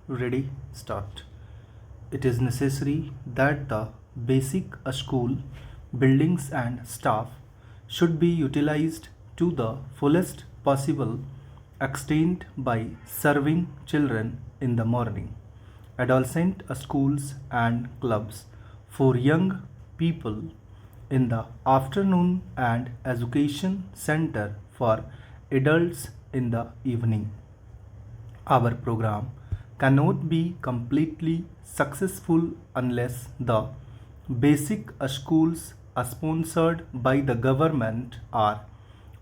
Ready? Start. It is necessary that the basic school buildings and staff should be utilized to the fullest possible extent by serving children in the morning, adolescent schools and clubs for young people in the afternoon, and education center for adults in the evening. Our program cannot be completely successful unless the basic schools sponsored by the government are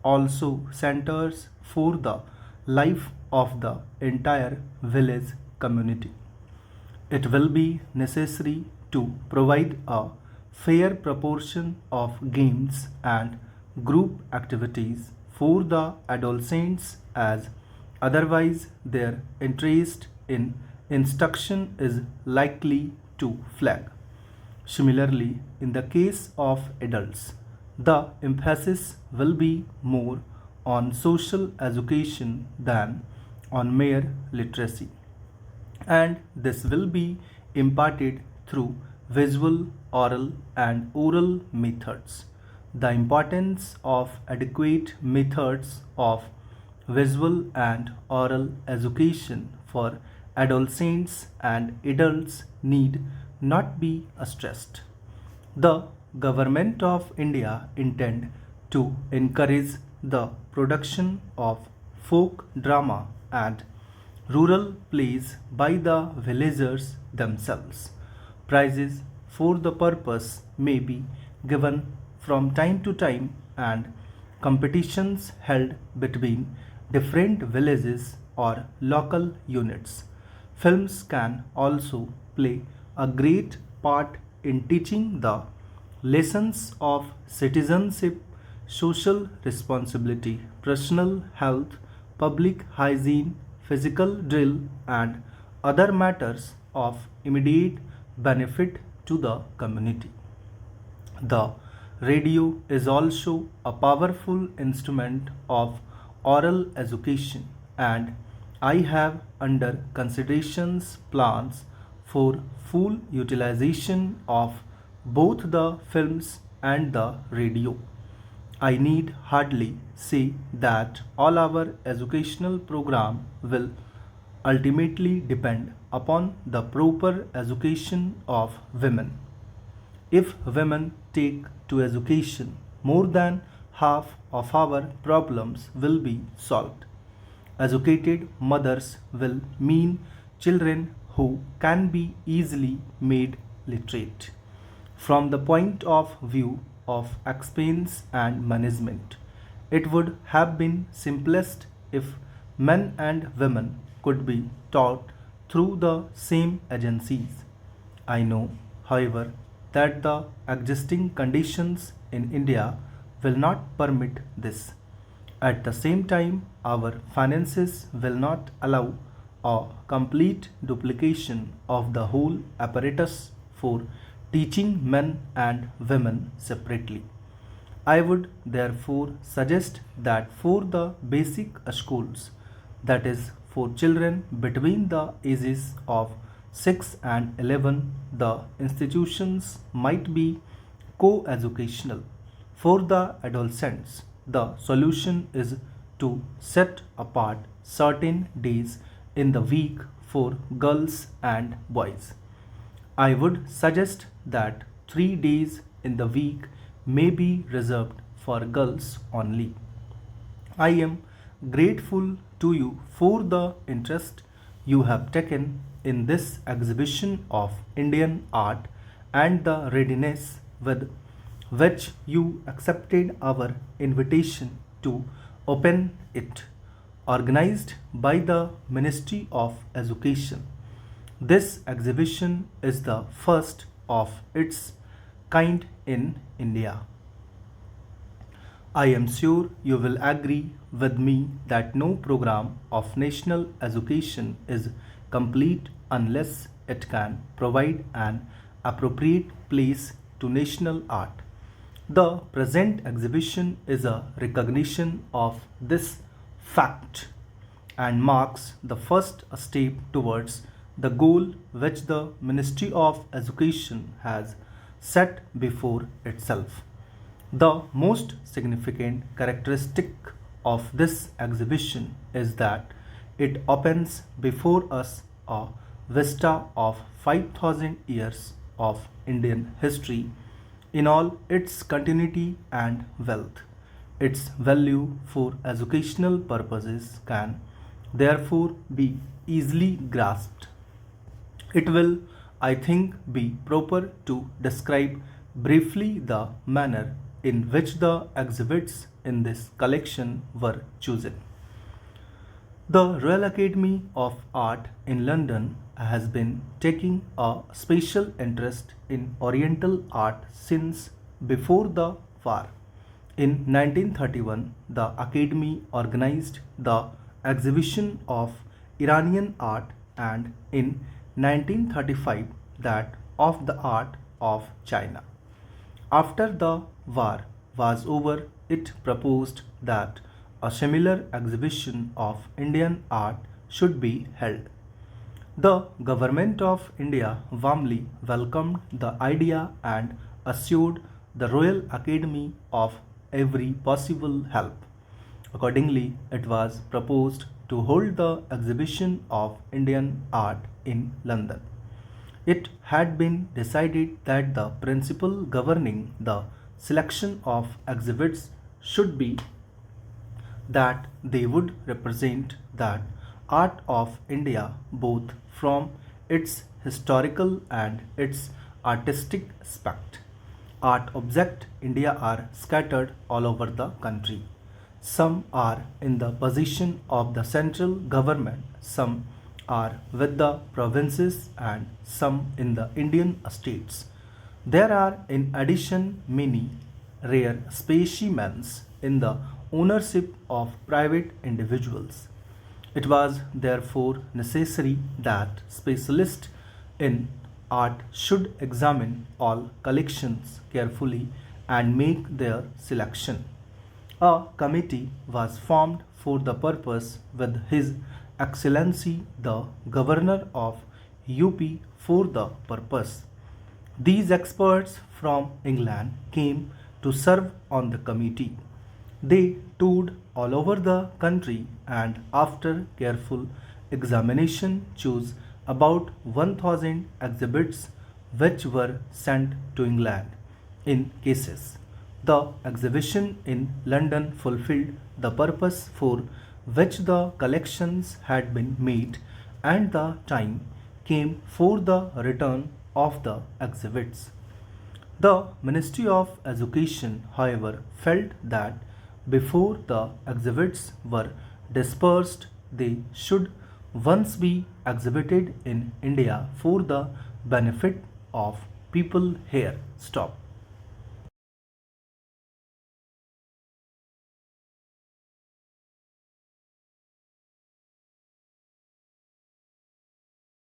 also centers for the life of the entire village community. It will be necessary to provide a fair proportion of games and group activities for the adolescents, as otherwise their interest in instruction is likely to flag. Similarly, in the case of adults, the emphasis will be more on social education than on mere literacy, and this will be imparted through visual, oral, and oral methods. The importance of adequate methods of visual and oral education for adolescents and adults need not be stressed. The Government of India intend to encourage the production of folk drama and rural plays by the villagers themselves. Prizes for the purpose may be given from time to time, and competitions held between different villages or local units. Films can also play a great part in teaching the lessons of citizenship, social responsibility, personal health, public hygiene, physical drill, and other matters of immediate benefit to the community. The radio is also a powerful instrument of oral education, and I have under considerations plans for full utilization of both the films and the radio. I need hardly say that all our educational program will ultimately depend upon the proper education of women. If women take to education, more than half of our problems will be solved. Educated mothers will mean children who can be easily made literate. From the point of view of expense and management, it would have been simplest if men and women could be taught through the same agencies. I know, however, that the existing conditions in India will not permit this. At the same time, our finances will not allow a complete duplication of the whole apparatus for teaching men and women separately. I would therefore suggest that for the basic schools, that is, for children between the ages of 6 and 11, the institutions might be co educational. For the adolescents, the solution is to set apart certain days in the week for girls and boys. I would suggest that 3 days in the week may be reserved for girls only. I am grateful to you for the interest you have taken in this exhibition of Indian art and the readiness with which you accepted our invitation to open it, organized by the Ministry of Education. This exhibition is the first of its kind in India. I am sure you will agree with me that no program of national education is complete unless it can provide an appropriate place to national art. The present exhibition is a recognition of this fact and marks the first step towards the goal which the Ministry of Education has set before itself. The most significant characteristic of this exhibition is that it opens before us a vista of 5,000 years of Indian history in all its continuity and wealth. Its value for educational purposes can therefore be easily grasped. It will, I think, be proper to describe briefly the manner in which the exhibits in this collection were chosen. The Royal Academy of Art in London has been taking a special interest in Oriental art since before the war. In 1931, the Academy organized the exhibition of Iranian art, and in 1935 that of the art of China. After the war was over, it proposed that a similar exhibition of Indian art should be held. The government of India warmly welcomed the idea and assured the Royal Academy of every possible help. Accordingly, it was proposed to hold the exhibition of Indian art in London. It had been decided that the principle governing the selection of exhibits should be that they would represent that art of India both from its historical and its artistic aspect. Art objects India are scattered all over the country. Some are in the possession of the central government, some are with the provinces, and some in the Indian states. There are in addition many rare specimens in the ownership of private individuals. It was therefore necessary that specialists in art should examine all collections carefully and make their selection. A committee was formed for the purpose with His Excellency the Governor of UP for the purpose. These experts from England came to serve on the committee. They toured all over the country and after careful examination chose about 1,000 exhibits which were sent to England in cases. The exhibition in London fulfilled the purpose for which the collections had been made, and the time came for the return of the exhibits. The Ministry of Education, however, felt that before the exhibits were dispersed, they should once be exhibited in India for the benefit of people here. Stop.